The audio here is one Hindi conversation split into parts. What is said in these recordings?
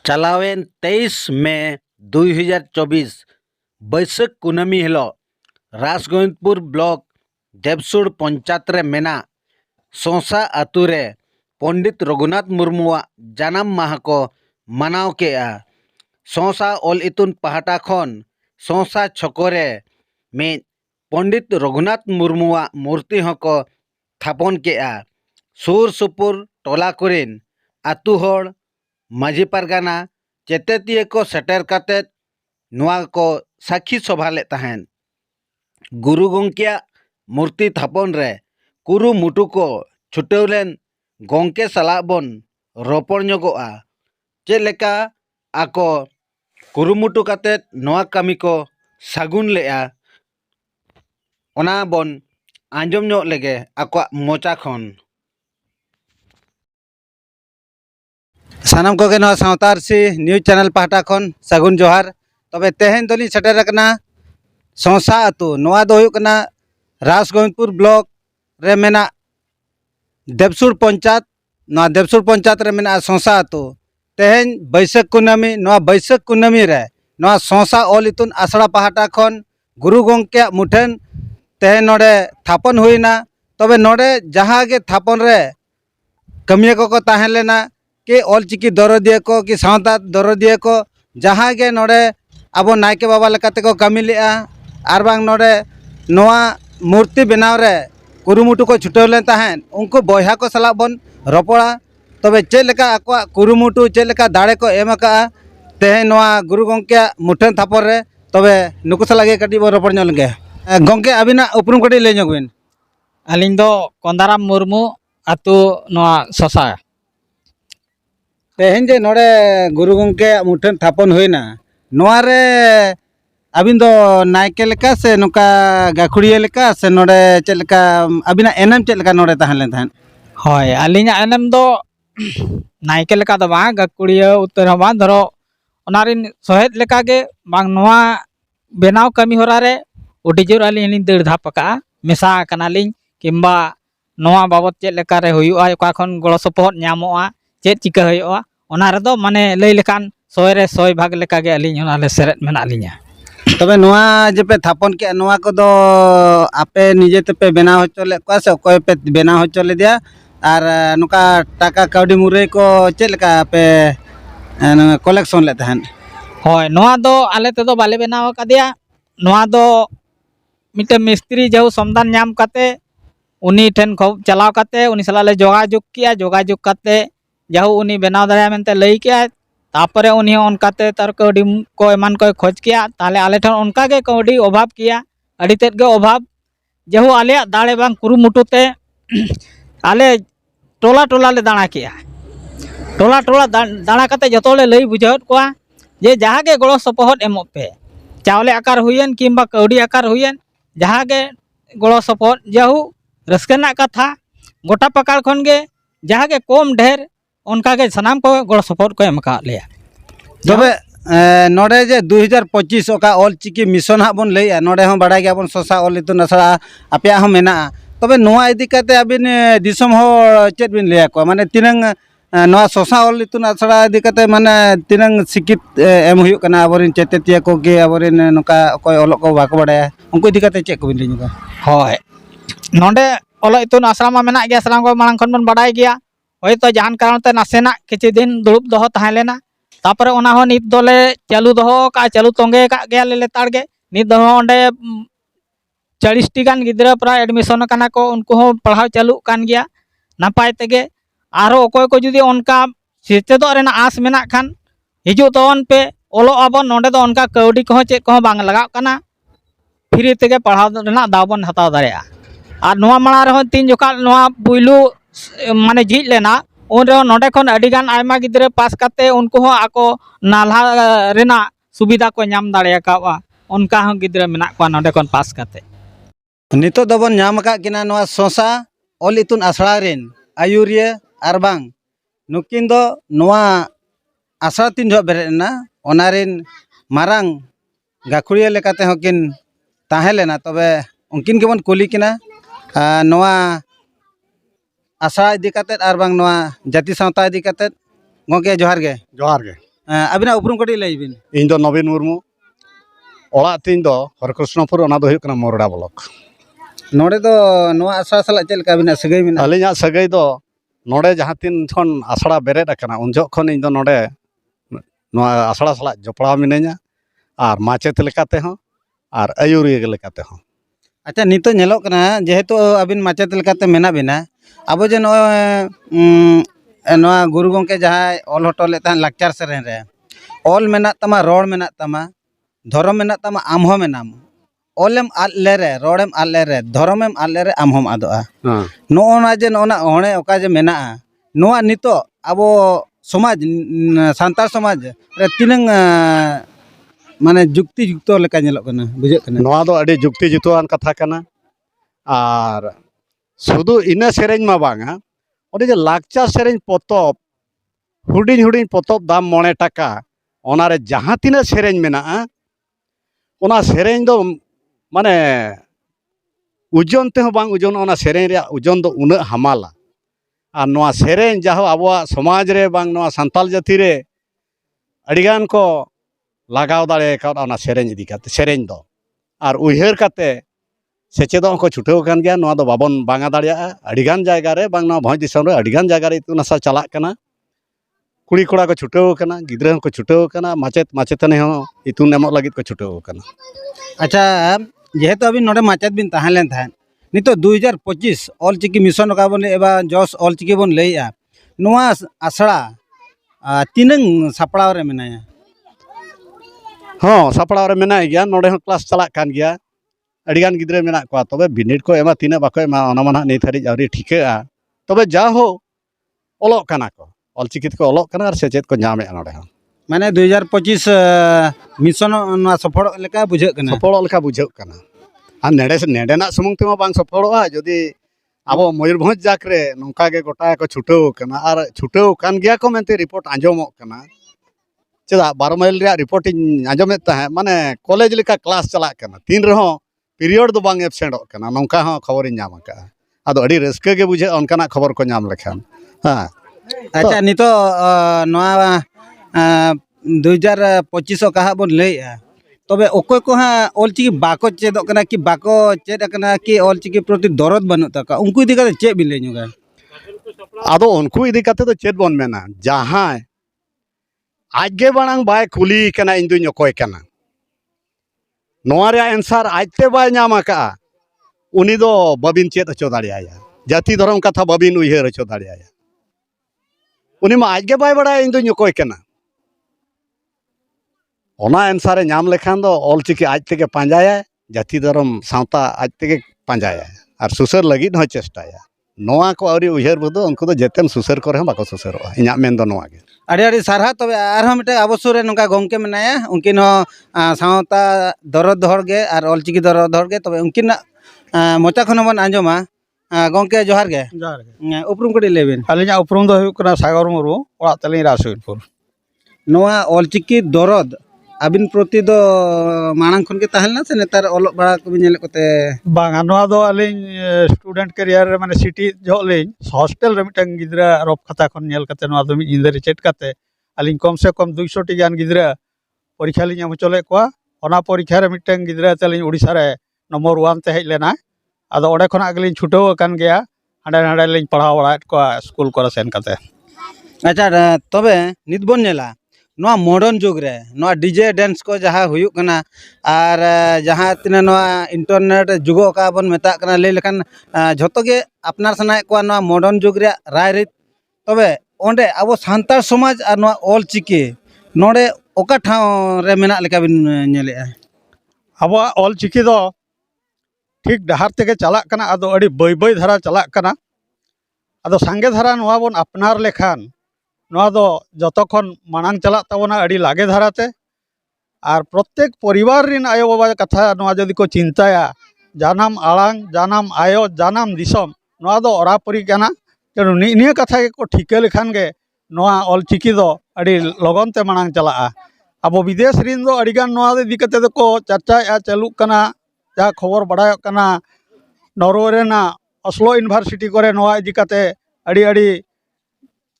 चलावेन 23 मे 2024 बैसाख कुनामी हिलो राजगोविंदपुर ब्लॉक देवसुर पंचायत रे मेना सोसा आतु रे पंडित रघुनाथ मुर्मुआ जानाम माहा को मनाव केआ। सोसा ऑल इतुन पहाटा खन सोसा छकोरे में पंडित रघुनाथ मुर्मुआ मूर्ति हको थापन केआ। सुर सुपुर टोला कुरिन आतु होड़ माझी पारगाना चेतेतिये को सेटर कातेत नुआ को साक्षी सभा ले तहन। गुरु गंकिया मूर्ति थापन रे कुरु मुटु को छुटेवलेन गंके सला बन रोपण ñogoa चे लेका आको कुरुमुटु कातेत नुआ कामी को सागुन लेआ ओना बन आंजम ñoग लेगे आको मोचा खन। सानाम कोगे नवा सावतारसी न्यूज चैनल पाहटा खन सागुन जोहार। तबे तेहेन दोली सेटर रकना सोसा आतु नवा दो हुयुग कना राजगोविंदपुर ब्लॉक रे मेना देवसुर पंचायत रे मेना सोसा आतु। तेहेन बैसाख कुनामी नवा बैसाख कुनामी रे नवा सोसा ऑल इतुन आसड़ा पाहटा खन गुरु गंके मुठेन तेहेन नोडे थापन हुईना। तबे नोडे जहाँ गे थापन रे कमिया को ताहेन लेना कि ऑलचिकी दरदिया को कि सावता दरदिया को जहाँ गे नोडे अब नायके बाबा लेकाते को कमी लेआ आर बांग नोडे नोआ मूर्ति बनाव रे कुरुमुटु को छुटेव लेन ताहेन उनको बयहा को सला बन रोपड़ा। तबे चेक लेका आको कुरुमुटु चेक लेका दाड़े को एम का तेहेन नोआ गुरु गंके मुठेन थापर रे। तबे नुकु सलागे कटी बो रोपड़ ñol गे गंके अबिना उपरुम कटी ले ñogबिन। अलिंग दो कोंदाराम मुर्मू आतु नोआ सोसा। तेहेन जे नोडे गुरु गंके मुठेन थापन हुईना नोआ रे अबिन दो नायके लेका से नुका गाखुड़िया लेका से नोडे चेक लेका अबिना एनम चेक लेका नोडे ताहेन लेन ताहेन। होय अलिंगा एनम दो नायके लेका दो बांग गाखुड़िया उत्तर हवा धरो ओनारिन सोहेद लेका गे बांग नोआ बेनाव कमी होरा रे उडी जोर अलिंग दड़ धापका मेसा कनालिंग किंबा नोआ बाबत चेक लेका रे हुयुआ ओका खन गड़ो सपोहट ᱧᱟᱢᱚᱜᱼᱟ चेक चिका हुयुआ ओना रे दो माने लई लेकान 100 रे 100 भाग लेका गे अलिंग ओना ले सेरेट मेना लिंगा। तबे नोआ जेपे थापन के नोआ को दो आपे निजे तेपे बेनाव होचो ले को से कोय पे बेनाव होचो ले दिया आर नुका टाका काउडी मुरे को चेक लेका पे कलेक्शन ले तहन। होय नोआ दो आले ते दो बाले बेनाव का दिया नोआ दो मिटे मिस्त्री जो समदान नाम काते उनी ठेन खब चलाव काते उनी सला ले जोगाजोग किया जोगाजोग काते जाहु उनी बेनाव दाया मेनते लई किया तापरे उनी उनकाते तार कौडी को एमान को खोज किया ताले आले ठन उनका गे कौडी अभाव किया अड़ी तेद गे अभाव जेहु आले दाड़े बांग कुरुमुटुते आले टोला टोला ले दाणा किया टोला टोला दाणा काते जतोले लई बुझावत कोआ जे जहाँ गे गड़ो सपोहट एमो पे चावले आकार हुयन किंबा कौडी आकार हुयन जहाँ गे गड़ो सपोहट जेहु रस्कना कथा गोटा पकाल खन गे जहाँ गे कम ढेर उनका के सनाम को गड़ो सपोर्ट को एम का लिया। तबे नोडे जे 2025 ओका ऑल चिकी मिशन हा बन लैया नोडे हम बड़ा गया बन सोसा ऑल इतुन आसड़ा आपया हम मेना। तबे नोआ इदी काते अबिन दिसम हो चेत बिन लैया को माने तिनंग नोआ सोसा ऑल इतुन आसड़ा इदी काते माने तिनंग सिकित एम हुयुक कना अबरिन चेतेतिया को गे अबरिन नोका कोय ओलो को बाको बडाया उनको इदी काते चेक को बिन लिनुगा। होय नोडे ओलो इतुन आसड़ा मा मेना गया सलाम को मांग खन बन बडाय गया होय तो जहान कारण ते नासेना किछि दिन दुड़ुब दोहो ताहे लेना तापरे ओना हो नित दोले चालू दोहो का चालू तोंगे का गया ले लेतार गे नित दोहो ओंडे 40 टी गान गिद्रा प्राय एडमिशन काना को उनको हो पढ़ाव चालू कान गया नापाय तेगे आरो ओकोय को जुदी उनका सेचेदो रेना आस मेना खान हिजु तोन पे ओलो आबन नोंडे दो उनका कौडी को चेक को बांग लगाव काना फ्री तेगे पढ़ाव रेना दावबन हताव दारेया। आर नोआ माड़ा रे तीन जोका नोआ बुइलू माने झिज लेना उन रे नोडे खन अडिगान आयमा गिद्रे पास काते उनको हो आको नाल्हा रेना सुविधा को नाम दाड़े कावा उनका हो गिद्रे मेना को नोडे खन पास काते नितो दबन नाम का किना नोआ सोसा ऑल इतुन आसड़ा रेन आयुरिया आर बांग नुकिन दो नोआ आसड़ा तीन जो बेरेना ओनारिन मारांग गाखुड़िया लेकाते होकिन ताहे लेना। तबे उनकिन के बन कुली किना नोआ आशा इदी काते आर बांग नोआ जाति सावता इदी काते गंके जोहार गे। जोहार गे अबिना उपरुम कटी लई बिन ᱤᱧ ᱫᱚ ᱱᱚᱵᱤᱱ ᱢᱩᱨᱢᱩ ᱚᱲᱟᱜ ᱛᱤᱧ ᱫᱚ ᱦᱚᱨᱠᱨᱤᱥᱱᱚᱯᱩᱨ ᱚᱱᱟ ᱫᱚ ᱦᱩᱭᱩᱜ ᱠᱟᱱᱟ ᱢᱚᱨᱚᱰᱟ ᱵᱞᱚᱠ नोड़े दो ᱱᱚᱣᱟ आशा साला चेल का अबिना सगई बिना ᱟᱹᱞᱤᱧᱟᱜ ᱥᱟᱹᱜᱟᱹᱭ ᱫᱚ ᱱᱚᱰᱮ ᱡᱟᱦᱟᱸ ᱛᱤᱱ ᱠᱷᱚᱱ ᱟᱥᱲᱟ ᱵᱮᱨᱮᱫ ᱟᱠᱟᱱᱟ ᱩᱱ ᱡᱚᱠᱷᱚᱱ ᱠᱷᱚᱱ ᱤᱧ ᱫᱚ ᱱᱚᱰᱮ ᱱᱚᱣᱟ ᱟᱥᱲᱟ ᱥᱟᱞᱟᱜ ᱡᱚᱯᱲᱟᱣ ᱢᱤᱱᱟᱹᱧᱟ ᱟᱨ ᱢᱟᱪᱮᱫ ᱞᱮᱠᱟᱛᱮ ᱦᱚᱸ ᱟᱨ ᱟᱹᱭᱩᱨᱤᱭᱟᱹ ᱞᱮᱠᱟᱛᱮ ᱦᱚᱸ अच्छा नितो नेलोक कना जेहेतु अबिन माचेत लेकाते मेना बिना अब जे नोआ गुरु गंके जहां ऑल होटल ले तहन लाक्चर सेरेन रे ऑल मेना तमा रोड मेना तमा धर्म मेना तमा आमहो मेनाम ऑलम आले रे रोडम आले रे धर्मम आले रे आमहोम आदोआ नोना जे नोना ओणे ओका जे मेना नोआ नितो अबो समाज सांतार समाज रे तिनंग माने जुक्ति जुक्तो लेका नेलोक कना बुझे कना नोआ दो अड़ी जुक्ति जुक्तवान कथा कना आर शुधु इना सेरेñ मा बांगा ओडे जे लाक्चर सेरेñ पोतब हुडिñ हुडिñ पोतब दाम 9 टाका ओना रे जहां तिना सेरेñ मेना ओना सेरेñ दो माने ओजन ते बांग ओजन ओना सेरेñ रे ओजन दो उना हमाला आर नोआ सेरेñ जाहो आबोआ समाज रे बांग नोआ संताल जाति रे अड़िगान को लगाव दाड़े का ओना सेरेñ इदी काते सेरेñ दो आर उयहर काते सेचेदों को छुटाव कान गया नोआ दो बाबन बांगा दाड़िया अड़िगान जायगा रे बांग नोआ भोज दिसम रे अड़िगान जायगा रे इतुन आसा चलाक कना कुड़ी कोड़ा को छुटाव कना गिद्रा को छुटाव कना माचेत माचेतनी हो इतुन एमक लागित को छुटाव कना अच्छा जेहेतु अभी नोडे माचेत बिन ताहेलेन थाहेन नितो 2025 ऑल चिकी मिशन का बन एबा जॉस ऑल चिकी बन लईया नोआ आसड़ा तिनंग सापड़ाव रे मेनाया हाँ सापड़ाव रे मेना गया नोडे हो क्लास चलाक कान गया अड़िगान गिद्रा मेना को तबे बिनिड को एमा तीना बाको एमा ओना माना नै थारि आउरी ठिकाआ तबे जा हो ओलोक काना को ऑल चिकी को ओलोक काना आर सेचेत को ᱧᱟᱢᱮ नोडे हो माने 2025 मिशन नोआ सफल लेका बुझे कना सफल लेका बुझे कना आ नेडे से नेडेना सुमुंग तेमा बांग सफलवा जदि आबो मयूरभंज जाक रे नोंका गे गोटा को छुटाव कना आर छुटाव कान गया को मेनते रिपोर्ट आंजमक कना चेदा 12 माइल रे रिपोर्ट आंजमेत ताहे माने कॉलेज लेका क्लास चलाक कना तीन रहो पीरियड दो बांग एबसेंट कना नोंका हो खबर ᱧᱟᱢ का आदो अड़ी रस्के गे बुझे अनकाना खबर को ᱧᱟᱢ लेखान हां अच्छा नितो नोआ 2025 कहा बन लईया तबे ओकोय को हा ऑल चिकी बाको चेदो कना कि बाको चेद कना कि ऑल चिकी प्रति दरद बनु तका उनको इदी का चे बिले नुगा आदो उनको इदी काते तो चेद बन मेना जहां आज गे बांग बाय कुली कना इन दुई ओकोय कना नोआ रे आंसर आजते बाय ᱧᱟᱢ का उनी दो बबिन चेद अचो दाड़िया जाति धर्म कथा बबिन उयहर अचो दाड़िया उनी मा आज गे बाय बड़ा इन दुई ओकोय कना ओना आंसर ᱧᱟᱢ लेखान दो ऑल चिकी आज तेगे पांजाया जाति धर्म सावता आज तेगे पांजाया और सुसर लगिद हो चेष्टाया नोआ को आउरी उयहर बदो उनको तो जेतेन सुसर करे हम बाको सुसरवा इᱧᱟᱜ मेन दो नोआ गे अड़ी अड़ी सारहा तबे आरहो मिटे अवसर रे नोका गंके मेनाया उनकिन हो सावता दरद हरगे और ऑल चिकी दरद हरगे तबे उनकिन मोचा खन बन आंजमा गंके जोहार गे उपरुम कडी लेबिन अलिया उपरुम दो हुयुक कना सागर मुरु ओड़ा तलिं रासुइनपुर नोआ ऑल चिकी दरद अबिन प्रति दो मानंग खन के ताहेलना से नेतार ओलोक बड़ा को नेले कोते बांगा नोआ दो अलिं स्टूडेंट करियर रे माने सिटी जोलिं हॉस्टल रे मिटन गिद्रा रफ खाता खन नेल कते नोआ दो मि इंदे रे चेट कते अलिं कम से कम 200 टी गान गिद्रा परीक्षा लिं एम चले कोआ ओना परीक्षा रे मिटन गिद्रा तलिं उड़ीसा रे नंबर 1 ते हेज लेना आदो ओडे खना गलिं छुटाव कान गया हांडे हांडे लिं पढ़ाव बड़ात को स्कूल करे सेन कते अच्छा तबे नित बन नेला नोआ मॉडर्न जुग रे नोआ डीजे डांस को जहाँ हुयुक कना और जहाँ तिना नोआ इंटरनेट जुगो का बन मेता कना ले लेखान झोतो गे अपनार सनाय को नोआ मॉडर्न जुग रे राय रीत तबे ओंडे अब सांतार समाज और नोआ ऑल चिकी नोडे ओका ठाव रे मेना लेका बिन नेलेआ अब ऑल चिकी दो ठीक डहार तेगे चलाक कना आदो अड़ी बई बई धारा चलाक कना आदो सांगे धारा नोआ बोन अपनार लेखान नोआ दो जतखन मांग चला ताबोना अड़ी लागे धाराते और प्रत्येक परिवार रिन आयो बाबा कथा नोआ जदि को चिंताया जानाम आड़ांग जानाम आयो जानाम दिसम नोआ दो ओरापरी काना तेणु निनिया कथा के को ठिका लेखान गे नोआ ऑल चिकी दो अड़ी लगन ते मांग चला अब विदेश रिन दो अड़ीगान नोआ इदी कते दो को चर्चा चालू कना जा खबर बड़ाय कना नॉर्वे रेना अस्लो यूनिवर्सिटी करे नोआ इदी कते अड़ी अड़ी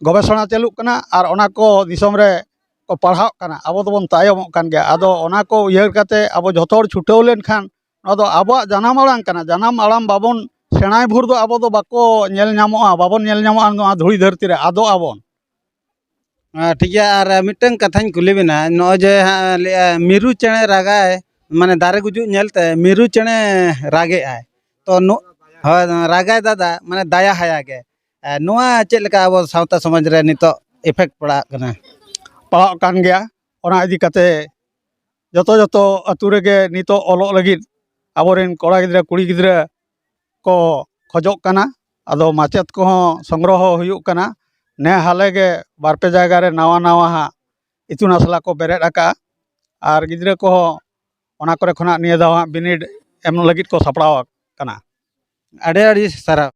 गवेषणा चालू कना और ओना को दिसम रे ᱠᱚ ᱯᱟᱲᱦᱟᱜ ᱠᱟᱱᱟ ᱟᱵᱚ ᱫᱚᱵᱚᱱ ᱛᱟᱭᱚᱢᱚᱜ ᱠᱟᱱ ᱜᱮᱭᱟ ᱟᱫᱚ ᱚᱱᱟ ᱠᱚ ᱩᱭᱦᱟᱹᱨ ᱠᱟᱛᱮ ᱟᱵᱚ ᱡᱷᱚᱛᱚ ᱦᱚᱲ ᱪᱷᱩᱴᱟᱹᱣ ᱞᱮᱱᱠᱷᱟन ᱱᱚᱣᱟ ᱫᱚ ᱟᱵᱚᱣᱟᱜ ᱡᱟᱱᱟᱢ ᱟᱲᱟᱝ ᱠᱟᱱᱟ ᱡᱟᱱᱟᱢ ᱟᱲᱟᱝ ᱵᱟᱵᱚᱱ ᱥᱮᱬᱟᱭ ᱵᱷᱳᱨ ᱫᱚ ᱟᱵᱚ ᱫᱚ ᱵᱟᱠᱚ ᱧᱮᱞ ᱧᱟᱢᱚᱜᱼᱟ ᱵᱟᱵᱚᱱ ᱧᱮᱞ ᱧᱟᱢᱚᱜᱼᱟ ᱱᱚᱣᱟ ᱫᱷᱩᱲᱤ ᱫᱷᱟᱹᱨᱛᱤ ᱨᱮ ᱟᱫᱚᱜ ᱟᱵᱚᱱ ᱴᱷᱤक ᱜᱮᱭᱟ ᱟᱨ ᱢᱤᱫᱴᱟᱝ ᱠᱟᱛᱷᱟᱧ ᱠᱩᱞᱤ ᱵᱮᱱᱟ ᱱᱚᱜᱼᱚᱭ ᱡᱮ ᱦᱟᱸᱜ ᱞᱟᱹᱭᱟ ᱢᱤᱨᱩ ᱪᱮᱬᱮ ᱨᱟᱜᱟᱭ ᱢᱟᱱᱮ ᱫᱟᱨᱮ ᱜᱩᱡᱩᱜ ᱧᱮᱞᱛᱮ ᱢᱤᱨᱩ ᱪᱮᱬᱮ ᱨᱟᱜᱮᱜᱼᱟᱭ ᱛᱚ ᱦᱳᱭ ᱨᱟᱜᱟᱭ ᱫᱟᱫᱟ ᱢᱟᱱᱮ ᱫᱟᱭᱟ ᱦᱟᱭᱟᱜᱮ ᱱᱚᱣᱟ ᱪᱮᱫ ᱞᱮᱠᱟ ᱟᱵᱚ ᱥᱟᱶᱛᱟ ᱥᱚᱢᱟᱡᱽ ᱨᱮ ᱱᱤᱛᱚᱜ ᱤᱯᱷᱮᱠᱴ ᱯᱟᱲᱟᱜ ᱠᱟᱱᱟ ᱯᱟᱲᱟᱜ ᱠᱟᱱ ᱜᱮᱭᱟ ᱚᱱᱟ ᱤᱫᱤ ᱠᱟᱛᱮ ᱡᱚᱛᱚ ᱟᱛᱳ ᱨᱮᱜᱮ ᱱᱤᱛᱚᱜ ᱚᱞᱚᱜ ᱞᱟᱹᱜᱤᱫ ᱟᱵᱚᱨᱮᱱ ᱠᱚᱲᱟ ᱜᱤᱫᱽᱨᱟᱹ ᱠᱩᱲᱤ ᱜᱤᱫᱽᱨᱟᱹ ᱠᱚ ᱠᱷᱚᱡᱚᱜ ᱠᱟᱱᱟ ᱟᱫᱚ ᱢᱟᱪᱮᱫ ᱠᱚᱦᱚᱸ ᱥᱚᱝᱜᱨᱚᱦᱚ ᱦᱩᱭᱩᱜ ᱠᱟᱱᱟ ᱱᱮ ᱦᱟᱞᱮ ᱜᱮ ᱵᱟᱨᱯᱮ ᱡᱟᱭᱜᱟ ᱨᱮ ᱱᱟᱣᱟ ᱦᱟᱸᱜ ᱤᱛᱩᱱ ᱟᱥᱲᱟ ᱠᱚ ᱵᱮᱨᱮᱫ ᱟᱠᱟᱜᱼᱟ ᱟᱨ ᱜᱤᱫᱽᱨᱟᱹ ᱠᱚᱦᱚᱸ ᱚᱱᱟ ᱠᱚᱨᱮ ᱠᱷᱚᱱᱟᱜ ᱱᱤᱭᱟᱹ ᱫᱷᱟᱣ ᱦᱟᱸᱜ ᱵᱤᱱᱤᱰ ᱮᱢ ᱞᱟᱹᱜᱤᱫ ᱠᱚ ᱥᱟᱯᱲᱟᱣ ᱟᱠᱟᱱᱟ ᱟᱹᱰᱤ ᱟᱹᱰᱤ ᱥᱟᱨᱦᱟᱣ